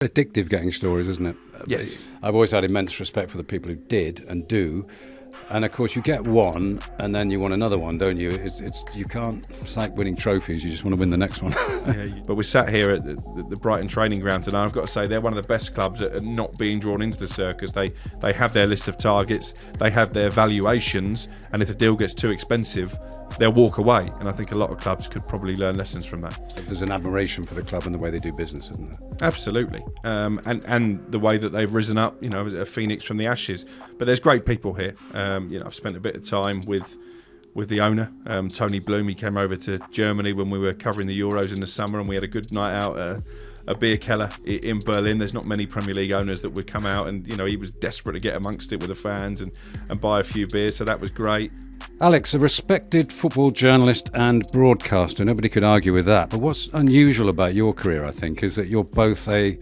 Addictive getting stories, isn't it? Yes. I've always had immense respect for the people who did and do. And of course, you get one, and then you want another one, don't you? You can't. It's like winning trophies. You just want to win the next one. But we're sat here at the Brighton training ground tonight. I've got to say they're one of the best clubs at not being drawn into the circus. They have their list of targets, they have their valuations, and if the deal gets too expensive, they'll walk away. And I think a lot of clubs could probably learn lessons from that. There's an admiration for the club and the way they do business, isn't there? Absolutely, and the way that they've risen up, a phoenix from the ashes. But there's great people here. I've spent a bit of time with the owner, Tony Bloom. He came over to Germany when we were covering the Euros in the summer, and we had a good night out at a beer keller in Berlin. There's not many Premier League owners that would come out, and he was desperate to get amongst it with the fans and buy a few beers, so that was great. Alex, a respected football journalist and broadcaster, nobody could argue with that. But what's unusual about your career, I think, is that you're both a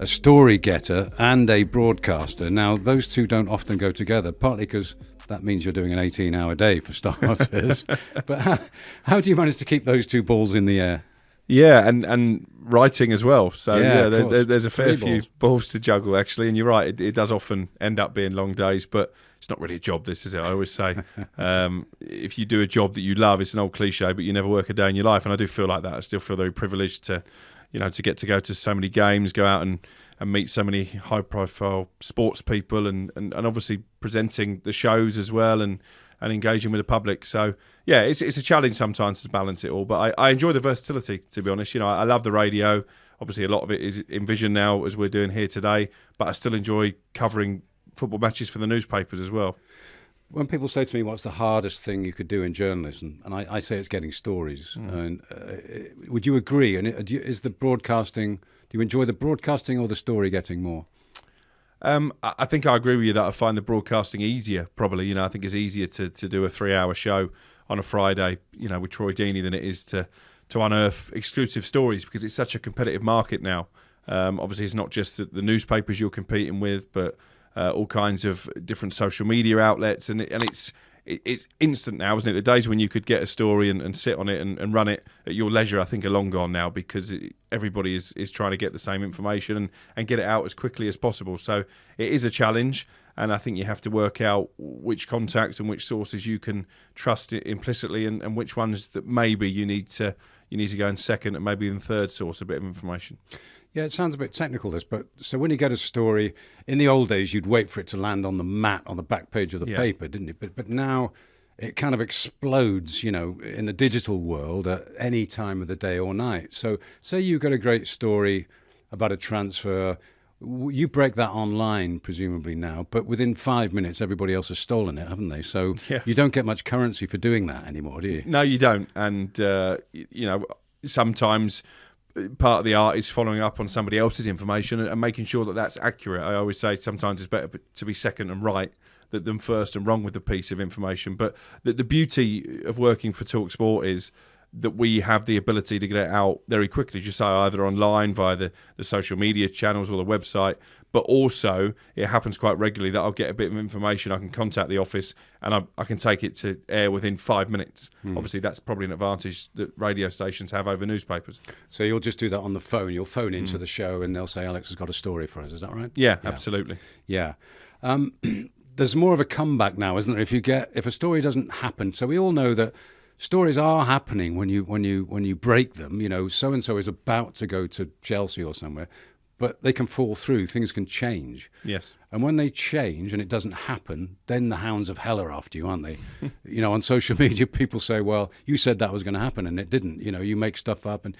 story getter and a broadcaster. Now, those two don't often go together, partly because that means you're doing an 18-hour day for starters. But how do you manage to keep those two balls in the air? Yeah, and writing as well. So there's a fair few balls to juggle, actually. And you're right, it does often end up being long days, but it's not really a job, this, is it? I always say, if you do a job that you love, it's an old cliche, but you never work a day in your life. And I do feel like that. I still feel very privileged to get to go to so many games, go out and meet so many high-profile sports people, and obviously presenting the shows as well, and engaging with the public. So, yeah, it's a challenge sometimes to balance it all. But I enjoy the versatility, to be honest. I love the radio. Obviously, a lot of it is in vision now, as we're doing here today. But I still enjoy covering football matches for the newspapers as well. When people say to me, what's the hardest thing you could do in journalism? And I say it's getting stories. And would you agree? And is the broadcasting, do you enjoy the broadcasting or the story getting more? I think I agree with you that I find the broadcasting easier, probably. I think it's easier to do a 3-hour show on a Friday, with Troy Deeney than it is to unearth exclusive stories, because it's such a competitive market now. Obviously, it's not just the newspapers you're competing with, but all kinds of different social media outlets, and it's instant now, isn't it? The days when you could get a story and sit on it and run it at your leisure, I think, are long gone now, because everybody is trying to get the same information and get it out as quickly as possible. So it is a challenge, and I think you have to work out which contacts and which sources you can trust implicitly, and which ones that maybe you need to go in second and maybe even third source a bit of information. Yeah, it sounds a bit technical, this, but so when you get a story, in the old days, you'd wait for it to land on the mat on the back page of the paper, didn't you? But now it kind of explodes, in the digital world at any time of the day or night. So say you got a great story about a transfer, you break that online, presumably now, but within 5 minutes, everybody else has stolen it, haven't they? So you don't get much currency for doing that anymore, do you? No, you don't. And, sometimes part of the art is following up on somebody else's information and making sure that that's accurate. I always say sometimes it's better to be second and right than first and wrong with a piece of information. But the beauty of working for talkSPORT is that we have the ability to get it out very quickly, just say either online via the social media channels or the website, but also it happens quite regularly that I'll get a bit of information, I can contact the office, and I can take it to air within 5 minutes. Obviously, that's probably an advantage that radio stations have over newspapers. So you'll just do that on the phone. You'll phone into the show and they'll say, Alex has got a story for us. Is that right? Yeah. Absolutely. Yeah. There's more of a comeback now, isn't there? If a story doesn't happen, so we all know that stories are happening when you break them. So and so is about to go to Chelsea or somewhere, but they can fall through. Things can change. Yes. And when they change and it doesn't happen, then the hounds of hell are after you, aren't they? On social media, people say, "Well, you said that was going to happen, and it didn't." You make stuff up, and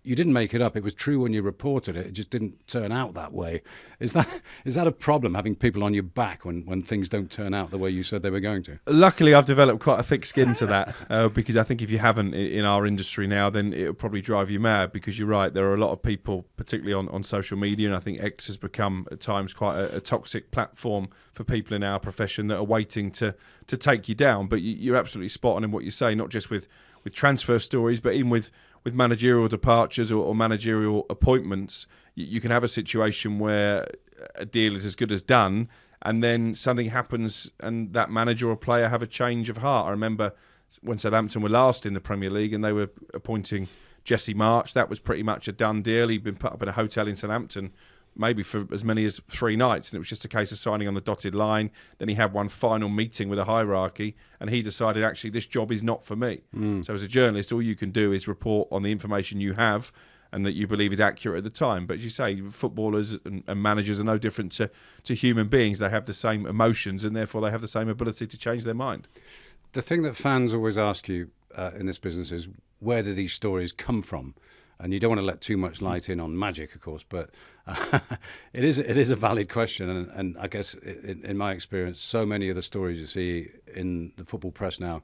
you didn't make it up. It was true when you reported it. It just didn't turn out that way. Is that a problem, having people on your back when things don't turn out the way you said they were going to? Luckily, I've developed quite a thick skin to that, because I think if you haven't in our industry now, then it'll probably drive you mad, because you're right, there are a lot of people, particularly on social media, and I think X has become at times quite a toxic platform for people in our profession that are waiting to take you down. But you're absolutely spot on in what you say, not just with transfer stories, but even with managerial departures or managerial appointments. You can have a situation where a deal is as good as done, and then something happens and that manager or player have a change of heart. I remember when Southampton were last in the Premier League and they were appointing Jesse March. That was pretty much a done deal. He'd been put up in a hotel in Southampton maybe for as many as 3 nights, and it was just a case of signing on the dotted line. Then he had one final meeting with a hierarchy, and he decided, actually, this job is not for me. So as a journalist, all you can do is report on the information you have and that you believe is accurate at the time. But as you say, footballers and managers are no different to human beings. They have the same emotions, and therefore they have the same ability to change their mind. The thing that fans always ask you in this business is, where do these stories come from? And you don't want to let too much light in on magic, of course, but it is a valid question. And I guess in my experience, so many of the stories you see in the football press now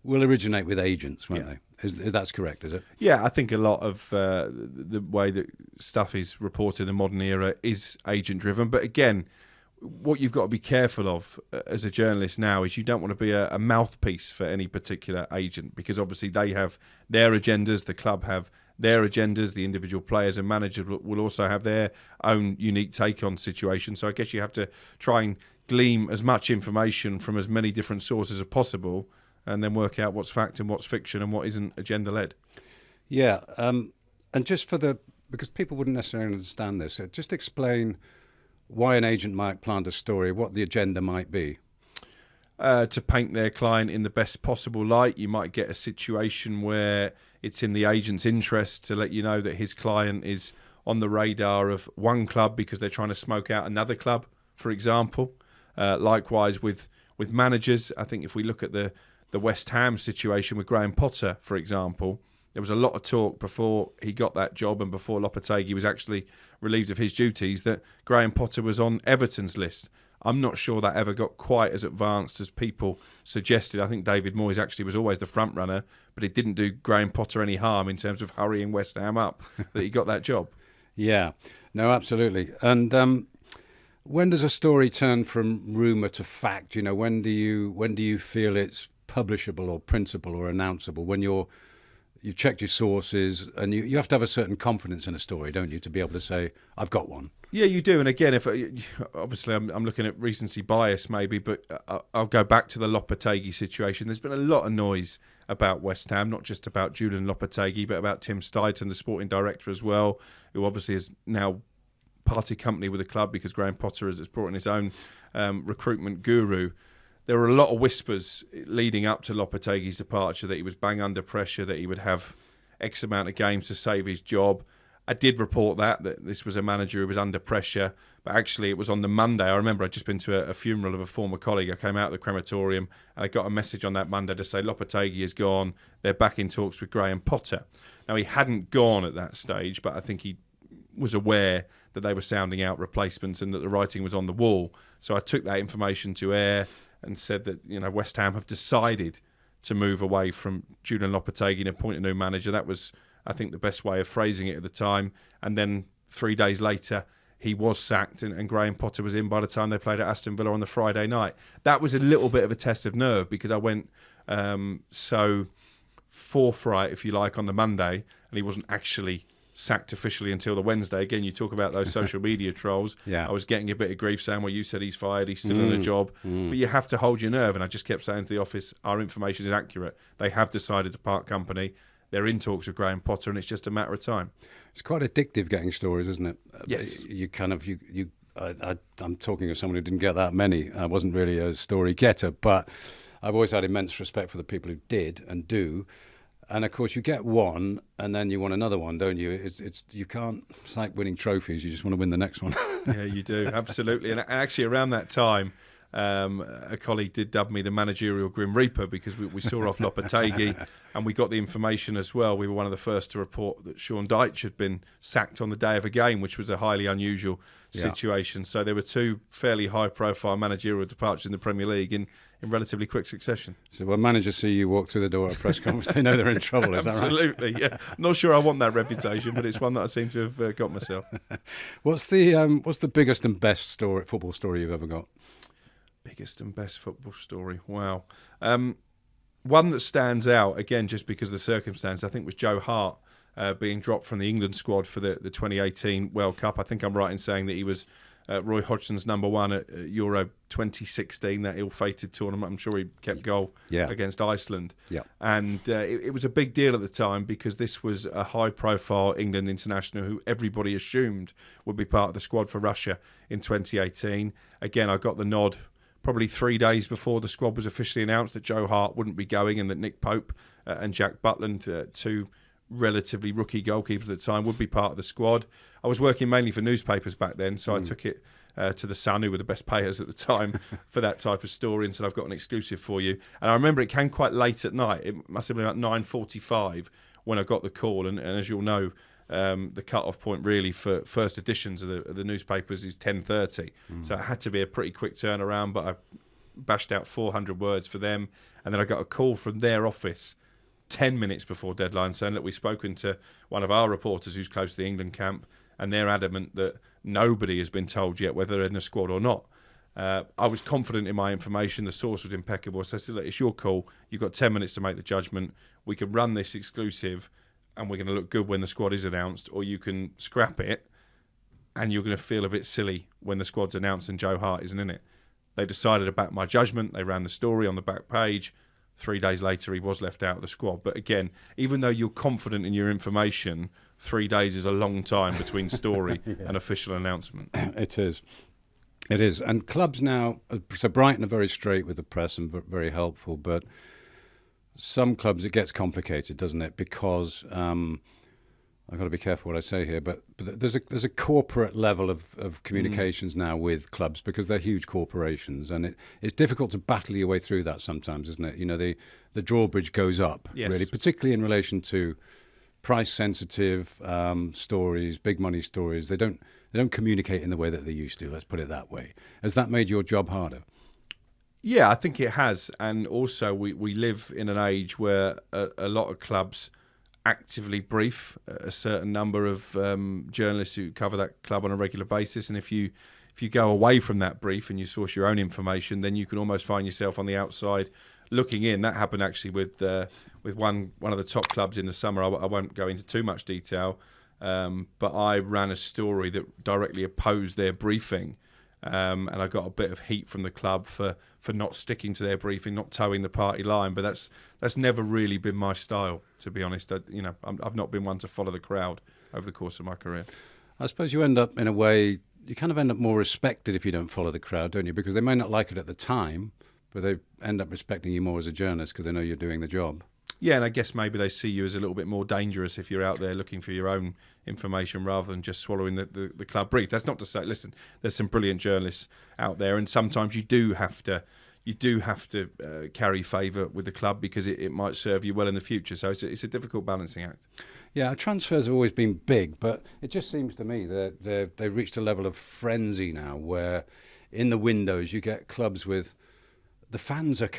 will originate with agents, won't they? That's correct, is it? Yeah, I think a lot of the way that stuff is reported in the modern era is agent-driven. But again, what you've got to be careful of as a journalist now is you don't want to be a mouthpiece for any particular agent, because obviously they have their agendas, the club have their agendas, the individual players and managers will also have their own unique take on situations. So I guess you have to try and glean as much information from as many different sources as possible, and then work out what's fact and what's fiction and what isn't agenda-led. Yeah, and just because people wouldn't necessarily understand this, just explain why an agent might plant a story, what the agenda might be. To paint their client in the best possible light. You might get a situation where it's in the agent's interest to let you know that his client is on the radar of one club because they're trying to smoke out another club, for example. Likewise with managers, I think if we look at the West Ham situation with Graham Potter, for example, there was a lot of talk before he got that job and before Lopetegui was actually relieved of his duties that Graham Potter was on Everton's list. I'm not sure that ever got quite as advanced as people suggested. I think David Moyes actually was always the front runner, but it didn't do Graham Potter any harm in terms of hurrying West Ham up that he got that job. Yeah, no, absolutely. And when does a story turn from rumour to fact? You know, when do you feel it's publishable or printable or announceable? When you've checked your sources, and you have to have a certain confidence in a story, don't you, to be able to say, I've got one. Yeah, you do. And again, if obviously I'm looking at recency bias maybe, but I'll go back to the Lopetegui situation. There's been a lot of noise about West Ham, not just about Julian Lopetegui, but about Tim Steidten, the sporting director as well, who obviously is now party company with the club because Graham Potter has brought in his own recruitment guru. There were a lot of whispers leading up to Lopetegui's departure that he was bang under pressure, that he would have X amount of games to save his job. I did report that this was a manager who was under pressure, but actually it was on the Monday. I remember I'd just been to a funeral of a former colleague. I came out of the crematorium and I got a message on that Monday to say Lopetegui is gone. They're back in talks with Graham Potter. Now, he hadn't gone at that stage, but I think he was aware that they were sounding out replacements and that the writing was on the wall. So I took that information to air and said that, you know, West Ham have decided to move away from Julian Lopetegui and appoint a new manager. That was, I think, the best way of phrasing it at the time. And then 3 days later, he was sacked and Graham Potter was in by the time they played at Aston Villa on the Friday night. That was a little bit of a test of nerve because I went so forthright, if you like, on the Monday, and he wasn't actually sacked officially until the Wednesday. Again, you talk about those social media trolls. Yeah. I was getting a bit of grief saying, well, you said he's fired, he's still in a job. But you have to hold your nerve. And I just kept saying to the office, our information is accurate. They have decided to part company. They're in talks with Graham Potter, and it's just a matter of time. It's quite addictive getting stories, isn't it? Yes. I'm talking of someone who didn't get that many. I wasn't really a story getter, but I've always had immense respect for the people who did and do. And of course, you get one, and then you want another one, don't you? It's like winning trophies. You just want to win the next one. Yeah, you do, absolutely. And actually, around that time, a colleague did dub me the managerial Grim Reaper because we saw off Lopetegui, and we got the information as well. We were one of the first to report that Sean Dyche had been sacked on the day of a game, which was a highly unusual situation. So there were two fairly high-profile managerial departures in the Premier League in relatively quick succession. So when managers see you walk through the door at a press conference, they know they're in trouble, is that right? Absolutely, yeah. Not sure I want that reputation, but it's one that I seem to have got myself. What's the biggest and best football story you've ever got? Biggest and best football story, wow. One that stands out, again, just because of the circumstance, I think was Joe Hart being dropped from the England squad for the 2018 World Cup. I think I'm right in saying that he was Roy Hodgson's #1 at Euro 2016, that ill-fated tournament. I'm sure he kept goal against Iceland. Yeah. And it was a big deal at the time because this was a high-profile England international who everybody assumed would be part of the squad for Russia in 2018. Again, I got the nod probably 3 days before the squad was officially announced that Joe Hart wouldn't be going and that Nick Pope and Jack Butland, two relatively rookie goalkeepers at the time, would be part of the squad. I was working mainly for newspapers back then, so I took it to the Sun, who were the best payers at the time, for that type of story, and said, I've got an exclusive for you. And I remember it came quite late at night. It must have been about 9:45 when I got the call, and as you'll know, the cut-off point really for first editions of the newspapers is 10:30. So it had to be a pretty quick turnaround, but I bashed out 400 words for them, and then I got a call from their office 10 minutes before deadline saying, look, we've spoken to one of our reporters who's close to the England camp, and they're adamant that nobody has been told yet whether they're in the squad or not. I was confident in my information. The source was impeccable. So I said, look, it's your call. You've got 10 minutes to make the judgment. We can run this exclusive and we're going to look good when the squad is announced, or you can scrap it and you're going to feel a bit silly when the squad's announced and Joe Hart isn't in it. They decided to back my judgment. They ran the story on the back page. 3 days later, he was left out of the squad. But again, even though you're confident in your information, 3 days is a long time between story and official announcement. It is. It is. And clubs now, so Brighton are very straight with the press and very helpful, but some clubs it gets complicated, doesn't it? Because I've got to be careful what I say here, but there's a corporate level of communications now with clubs because they're huge corporations, and it's difficult to battle your way through that sometimes, isn't it? You know, the drawbridge goes up, really, particularly in relation to price-sensitive stories, big money stories. They don't communicate in the way that they used to. Let's put it that way. Has that made your job harder? Yeah, I think it has, and also we live in an age where a lot of clubs actively brief a certain number of journalists who cover that club on a regular basis, and if you go away from that brief and you source your own information, then you can almost find yourself on the outside looking in. That happened actually with one of the top clubs in the summer. I won't go into too much detail, but I ran a story that directly opposed their briefing. And I got a bit of heat from the club for not sticking to their briefing, not towing the party line. But that's never really been my style, to be honest. I've not been one to follow the crowd over the course of my career. I suppose you end up, in a way, you kind of end up more respected if you don't follow the crowd, don't you? Because they may not like it at the time, but they end up respecting you more as a journalist because they know you're doing the job. Yeah, and I guess maybe they see you as a little bit more dangerous if you're out there looking for your own information rather than just swallowing the club brief. That's not to say, listen, there's some brilliant journalists out there, and sometimes you do have to carry favour with the club because it might serve you well in the future. So it's a difficult balancing act. Yeah, transfers have always been big, but it just seems to me that they've reached a level of frenzy now where in the windows you get clubs with... The fans are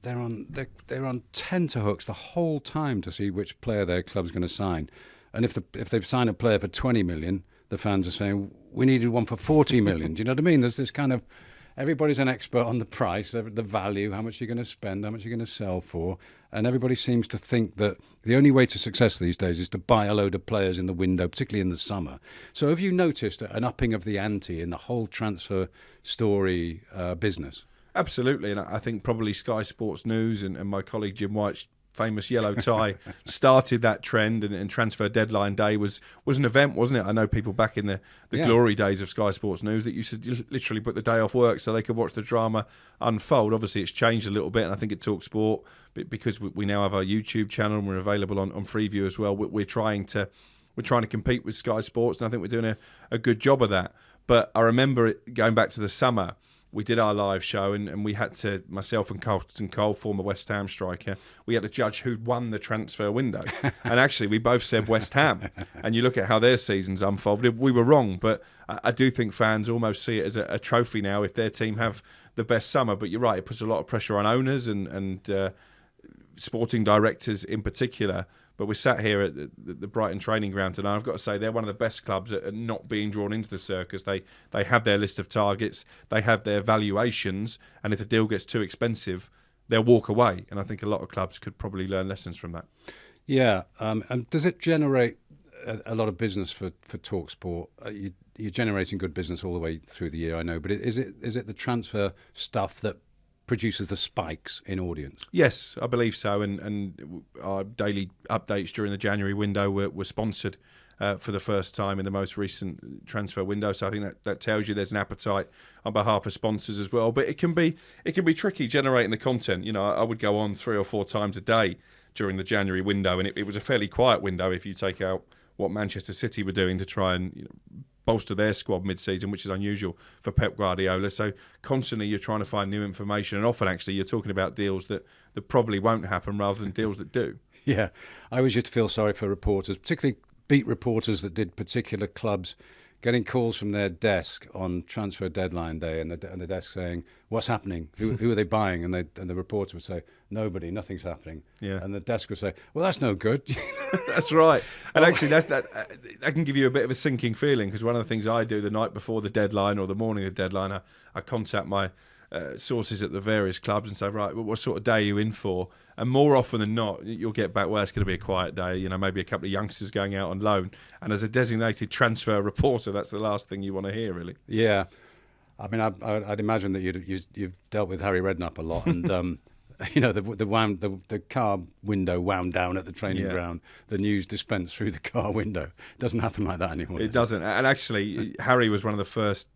they're on tenterhooks the whole time to see which player their club's going to sign, and if they've signed a player for 20 million, the fans are saying we needed one for 40 million. Do you know what I mean? There's this kind of, everybody's an expert on the price, the value, how much you're going to spend, how much you're going to sell for, and everybody seems to think that the only way to success these days is to buy a load of players in the window, particularly in the summer. So have you noticed an upping of the ante in the whole transfer story business? Absolutely, and I think probably Sky Sports News and my colleague Jim White's famous yellow tie started that trend, and transfer deadline day was an event, wasn't it? I know people back in the glory days of Sky Sports News that used to literally put the day off work so they could watch the drama unfold. Obviously, it's changed a little bit, and I think at talkSPORT, because we now have our YouTube channel and we're available on Freeview as well, we're trying to compete with Sky Sports, and I think we're doing a good job of that. But I remember it going back to the summer. We did our live show and we had to, myself and Carlton Cole, former West Ham striker, we had to judge who'd won the transfer window. And actually, we both said West Ham. And you look at how their seasons unfolded, we were wrong. But I do think fans almost see it as a trophy now if their team have the best summer. But you're right, it puts a lot of pressure on owners and sporting directors in particular. But we're sat here at the Brighton training ground tonight. I've got to say they're one of the best clubs at not being drawn into the circus. They have their list of targets, they have their valuations, and if the deal gets too expensive, they'll walk away. And I think a lot of clubs could probably learn lessons from that. Yeah, and does it generate a lot of business for talkSPORT? you're generating good business all the way through the year, I know, but is it the transfer stuff that produces the spikes in audience? Yes, I believe so. And our daily updates during the January window were sponsored for the first time in the most recent transfer window. So I think that tells you there's an appetite on behalf of sponsors as well. But it can be tricky generating the content. I would go on 3 or 4 times a day during the January window, and it was a fairly quiet window if you take out what Manchester City were doing to try and bolster their squad mid-season, which is unusual for Pep Guardiola. So constantly you're trying to find new information, and often actually you're talking about deals that probably won't happen rather than deals that do. Yeah, I always used to feel sorry for reporters, particularly beat reporters that did particular clubs, getting calls from their desk on transfer deadline day, and the desk saying, "What's happening? Who are they buying?" And the reporter would say, "Nobody, nothing's happening." Yeah. And the desk would say, "Well, that's no good." That's right. And actually, that can give you a bit of a sinking feeling, because one of the things I do the night before the deadline or the morning of the deadline, I contact my sources at the various clubs and say, right, what sort of day are you in for? And more often than not, you'll get back, well, it's going to be a quiet day, maybe a couple of youngsters going out on loan. And as a designated transfer reporter, that's the last thing you want to hear, really. Yeah. I mean, I'd imagine that you've dealt with Harry Redknapp a lot, and the car window wound down at the training ground, the news dispensed through the car window. It doesn't happen like that anymore. It doesn't. And actually, Harry was one of the first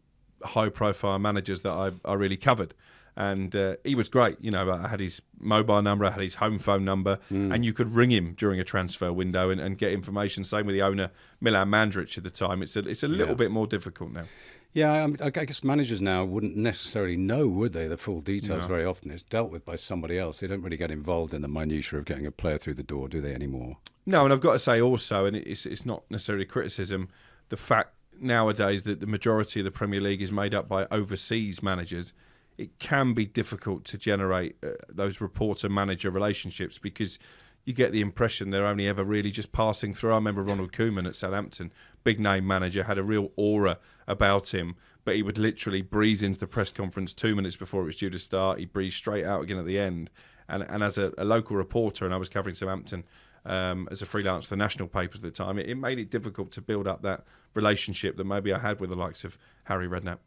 high-profile managers that I really covered. And he was great. I had his mobile number, I had his home phone number, and you could ring him during a transfer window and get information. Same with the owner, Milan Mandaric at the time. It's a little bit more difficult now. Yeah, I guess managers now wouldn't necessarily know, would they, the full details very often. It's dealt with by somebody else. They don't really get involved in the minutiae of getting a player through the door, do they, anymore? No, and I've got to say also, and it's not necessarily criticism, the fact nowadays that the majority of the Premier League is made up by overseas managers, it can be difficult to generate those reporter-manager relationships, because you get the impression they're only ever really just passing through. I remember Ronald Koeman at Southampton, big-name manager, had a real aura about him, but he would literally breeze into the press conference 2 minutes before it was due to start. He'd breeze straight out again at the end. And as a local reporter, and I was covering Southampton as a freelance for the national papers at the time, it made it difficult to build up that relationship that maybe I had with the likes of Harry Redknapp.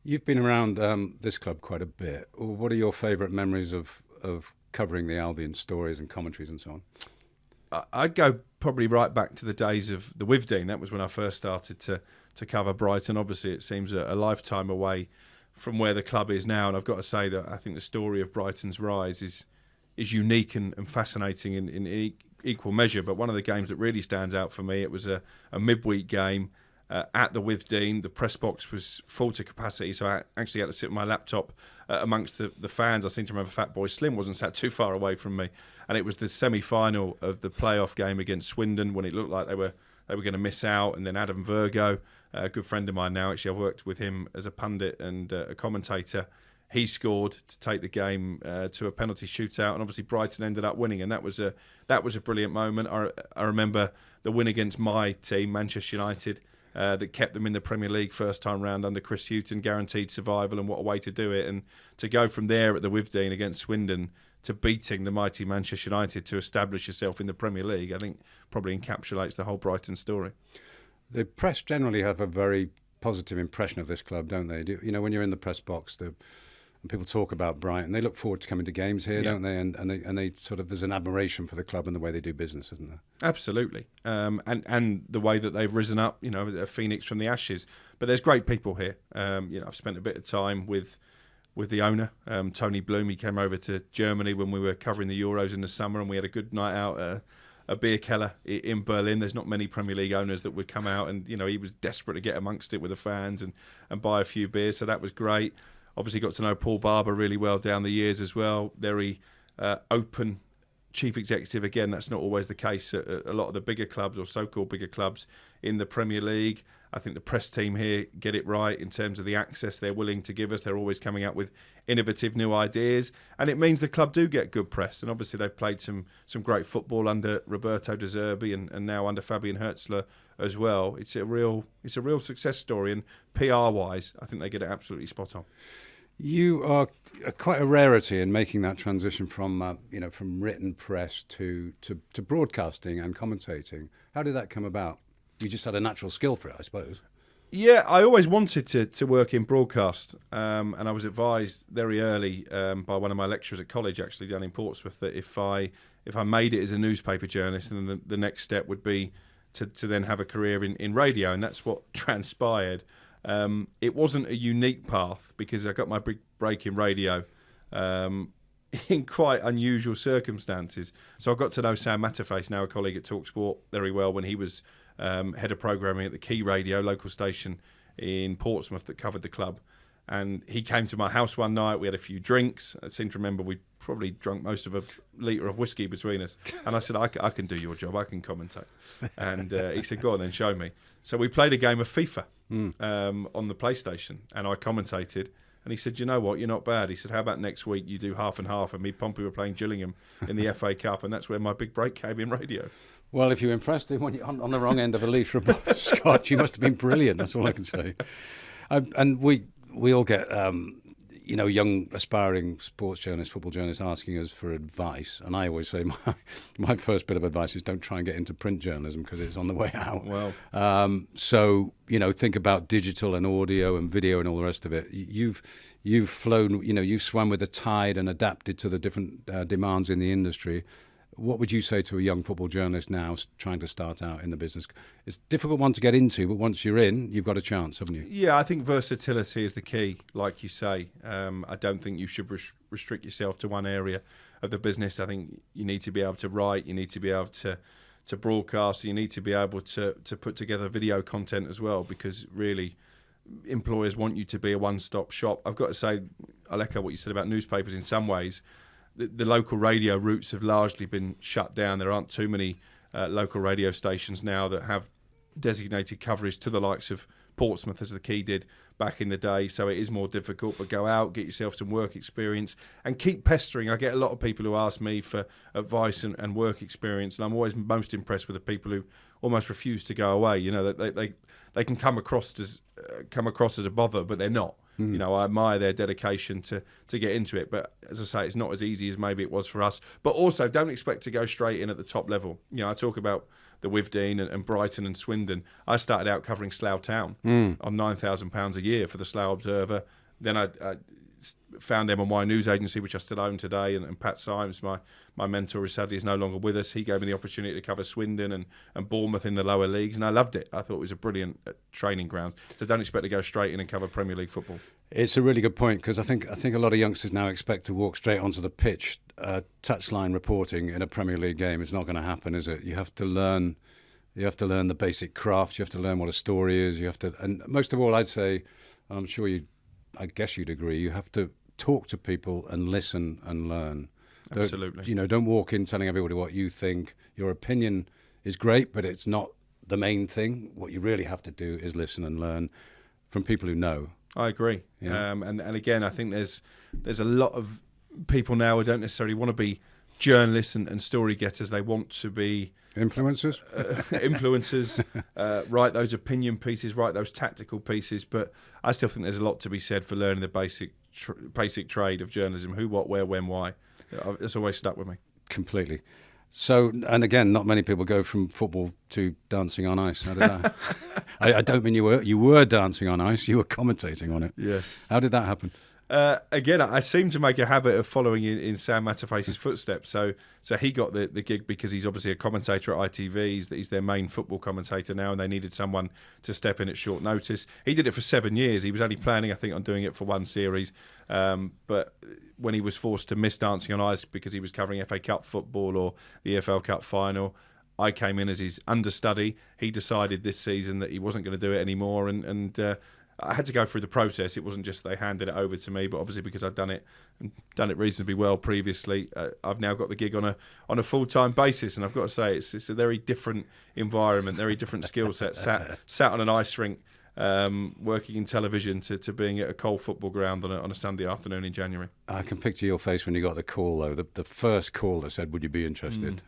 You've been around this club quite a bit. What are your favourite memories of covering the Albion stories and commentaries and so on? I'd go probably right back to the days of the Wivdean. That was when I first started to cover Brighton. Obviously, it seems a lifetime away from where the club is now. And I've got to say that I think the story of Brighton's rise is unique and fascinating in equal measure. But one of the games that really stands out for me, it was a midweek game at the Wivdean. The press box was full to capacity, so I actually had to sit with my laptop amongst the fans. I seem to remember Fatboy Slim wasn't sat too far away from me, and it was the semi-final of the playoff game against Swindon when it looked like they were going to miss out. And then Adam Virgo, a good friend of mine now, actually I've worked with him as a pundit and a commentator. He scored to take the game to a penalty shootout, and obviously Brighton ended up winning, and that was a brilliant moment. I remember the win against my team, Manchester United, that kept them in the Premier League first time round under Chris Hughton, guaranteed survival, and what a way to do it. And to go from there at the Wivdean against Swindon to beating the mighty Manchester United to establish yourself in the Premier League, I think probably encapsulates the whole Brighton story. The press generally have a very positive impression of this club, don't they? When you're in the press box, and people talk about Brighton, they look forward to coming to games here, don't they? And they sort of, there's an admiration for the club and the way they do business, isn't there? Absolutely. And the way that they've risen up, a phoenix from the ashes. But there's great people here. I've spent a bit of time with the owner, Tony Bloom. He came over to Germany when we were covering the Euros in the summer, and we had a good night out a beer keller in Berlin. There's not many Premier League owners that would come out, and he was desperate to get amongst it with the fans and buy a few beers, so that was great. Obviously got to know Paul Barber really well down the years as well. Very open chief executive. Again, that's not always the case at a lot of the bigger clubs or so-called bigger clubs in the Premier League. I think the press team here get it right in terms of the access they're willing to give us. They're always coming up with innovative new ideas, and it means the club do get good press. And obviously they've played some great football under Roberto De Zerbi and now under Fabian Hertzler as well. It's a real success story, and PR-wise, I think they get it absolutely spot on. You are quite a rarity in making that transition from written press to broadcasting and commentating. How did that come about? You just had a natural skill for it, I suppose. Yeah, I always wanted to work in broadcast, and I was advised very early by one of my lecturers at college, actually down in Portsmouth, that if I made it as a newspaper journalist, then the next step would be to then have a career in radio, and that's what transpired. It wasn't a unique path because I got my big break in radio in quite unusual circumstances. So I got to know Sam Matterface, now a colleague at talkSPORT, very well when he was head of programming at the Key Radio, local station in Portsmouth that covered the club. And he came to my house one night. We had a few drinks. I seem to remember we probably drunk most of a litre of whiskey between us. And I said, I can do your job. I can commentate. And he said, go on then, show me. So we played a game of FIFA on the PlayStation. And I commentated. And he said, you know what, you're not bad. He said, how about next week you do half and half? And me, Pompey were playing Gillingham in the FA Cup. And that's where my big break came in radio. Well, if you impressed him when you're on the wrong end of a leash from Scott, you must have been brilliant. That's all I can say. And we all get, young aspiring sports journalists, football journalists asking us for advice. And I always say my first bit of advice is don't try and get into print journalism because it's on the way out. Well, so, think about digital and audio and video and all the rest of it. You've flown, you've swum with the tide and adapted to the different demands in the industry. What would you say to a young football journalist now trying to start out in the business? It's a difficult one to get into, but once you're in, you've got a chance, haven't you? Yeah, I think versatility is the key, like you say. I don't think you should restrict yourself to one area of the business. I think you need to be able to write, you need to be able to broadcast, you need to be able to put together video content as well, because really employers want you to be a one-stop shop. I've got to say, I'll echo what you said about newspapers in some ways. The local radio routes have largely been shut down. There aren't too many local radio stations now that have designated coverage to the likes of Portsmouth, as the Key did back in the day. So it is more difficult, but go out, get yourself some work experience and keep pestering. I get a lot of people who ask me for advice and work experience, and I'm always most impressed with the people who almost refuse to go away. They can come across as a bother, but they're not. I admire their dedication to get into it. But as I say, it's not as easy as maybe it was for us. But also, don't expect to go straight in at the top level. I talk about the Withdean and Brighton and Swindon. I started out covering Slough Town on £9,000 a year for the Slough Observer. Then I found MY News Agency, which I still own today, and Pat Symes, my mentor, sadly is no longer with us. He gave me the opportunity to cover Swindon and Bournemouth in the lower leagues, and I loved it. I thought it was a brilliant training ground. So don't expect to go straight in and cover Premier League football. It's a really good point, because I think a lot of youngsters now expect to walk straight onto the pitch. Touchline reporting in a Premier League game is not going to happen, is it? You have to learn the basic craft. You have to learn what a story is. And most of all, I'd say, I'm sure I guess you'd agree, you have to talk to people and listen and learn. Absolutely. Don't walk in telling everybody what you think. Your opinion is great, but it's not the main thing. What you really have to do is listen and learn from people who know. I agree. Yeah. And again, I think there's a lot of people now who don't necessarily want to be journalists and story getters. They want to be influencers, write those opinion pieces, write those tactical pieces. But I still think there's a lot to be said for learning the basic trade of journalism: who, what, where, when, why. It's always stuck with me. Completely. So, and again, not many people go from football to dancing on ice. How did that? I don't mean you were dancing on ice. You were commentating on it. Yes. How did that happen? Again, I seem to make a habit of following in Sam Matterface's footsteps. So he got the gig because he's obviously a commentator at ITV. He's their main football commentator now, and they needed someone to step in at short notice. He did it for 7 years. He was only planning, I think, on doing it for one series. But when he was forced to miss Dancing on Ice because he was covering FA Cup football or the EFL Cup final, I came in as his understudy. He decided this season that he wasn't going to do it anymore, and I had to go through the process. It wasn't just they handed it over to me, but obviously because I'd done it reasonably well previously, I've now got the gig on a full-time basis, and I've got to say it's a very different environment, very different skill set. Sat on an ice rink, working in television to being at a Cole football ground on a Sunday afternoon in January. I can picture your face when you got the call, though. The first call that said, "Would you be interested?"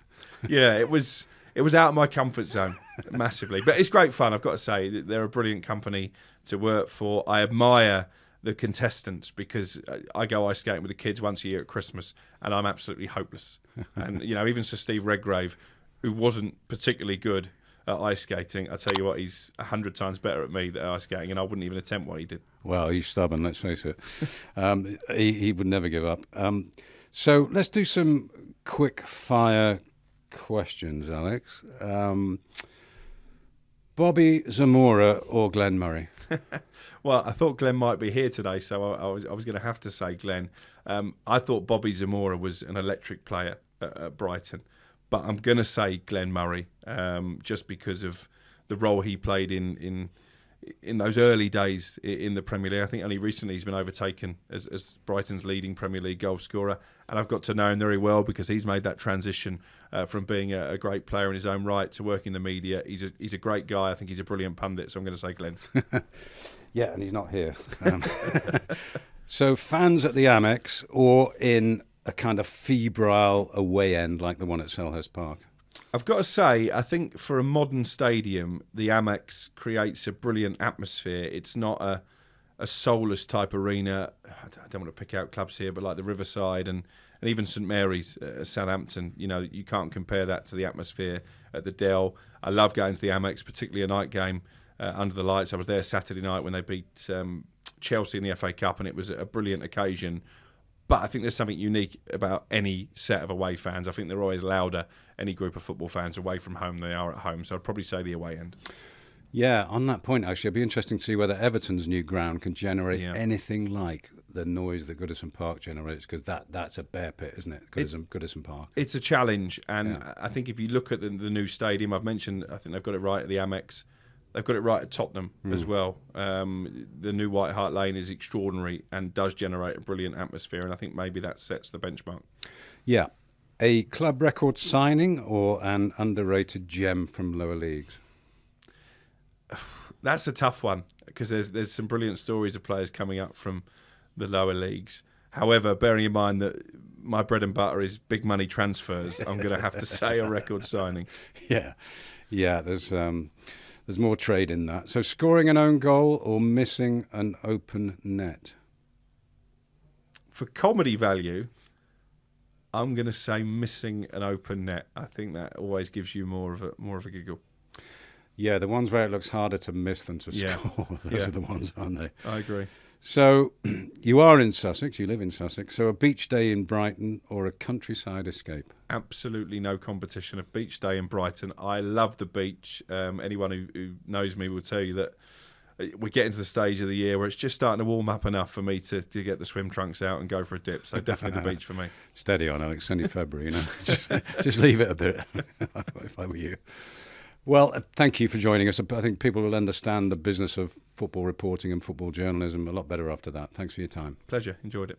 Yeah, it was out of my comfort zone massively, but it's great fun. I've got to say they're a brilliant company to work for. I admire the contestants because I go ice skating with the kids once a year at Christmas, and I'm absolutely hopeless. And even Sir Steve Redgrave, who wasn't particularly good, at ice skating. I tell you what, he's 100 times better at me than ice skating, and I wouldn't even attempt what he did. Well, he's stubborn, let's face it. He would never give up. So let's do some quick fire questions, Alex. Bobby Zamora or Glenn Murray? Well, I thought Glenn might be here today, so I was going to have to say Glenn. I thought Bobby Zamora was an electric player at Brighton, but I'm going to say Glenn Murray, just because of the role he played in those early days in the Premier League. I think only recently he's been overtaken as Brighton's leading Premier League goal scorer, and I've got to know him very well because he's made that transition from being a great player in his own right to working in the media. He's a great guy. I think he's a brilliant pundit, so I'm going to say Glenn. Yeah, and he's not here. So fans at the Amex or in a kind of febrile away end like the one at Selhurst Park? I've got to say, I think for a modern stadium, the Amex creates a brilliant atmosphere. It's not a soulless type arena. I don't want to pick out clubs here, but like the Riverside and even St Mary's, Southampton, you can't compare that to the atmosphere at the Dell. I love going to the Amex, particularly a night game under the lights. I was there Saturday night when they beat Chelsea in the FA Cup, and it was a brilliant occasion. But I think there's something unique about any set of away fans. I think they're always louder, any group of football fans, away from home than they are at home. So I'd probably say the away end. Yeah, on that point, actually, it'd be interesting to see whether Everton's new ground can generate anything like the noise that Goodison Park generates, because that's a bear pit, isn't it? Goodison Park. It's a challenge, and I think if you look at the new stadium, I've mentioned, I think they've got it right at the Amex. They've got it right at Tottenham as well. The new White Hart Lane is extraordinary and does generate a brilliant atmosphere, and I think maybe that sets the benchmark. Yeah. A club record signing or an underrated gem from lower leagues? That's a tough one because there's some brilliant stories of players coming up from the lower leagues. However, bearing in mind that my bread and butter is big money transfers, I'm going to have to say a record signing. Yeah. There's more trade in that. So scoring an own goal or missing an open net? For comedy value, I'm going to say missing an open net. I think that always gives you more of a giggle. Yeah, the ones where it looks harder to miss than to score. Those are the ones, aren't they? I agree. So you are in Sussex, you live in Sussex, so a beach day in Brighton or a countryside escape? Absolutely no competition. A beach day in Brighton. I love the beach. Anyone who knows me will tell you that we're getting to the stage of the year where it's just starting to warm up enough for me to get the swim trunks out and go for a dip. So definitely the beach for me. Steady on, Alex. It's only February, just leave it a bit if I were you. Well, thank you for joining us. I think people will understand the business of football reporting and football journalism a lot better after that. Thanks for your time. Pleasure. Enjoyed it.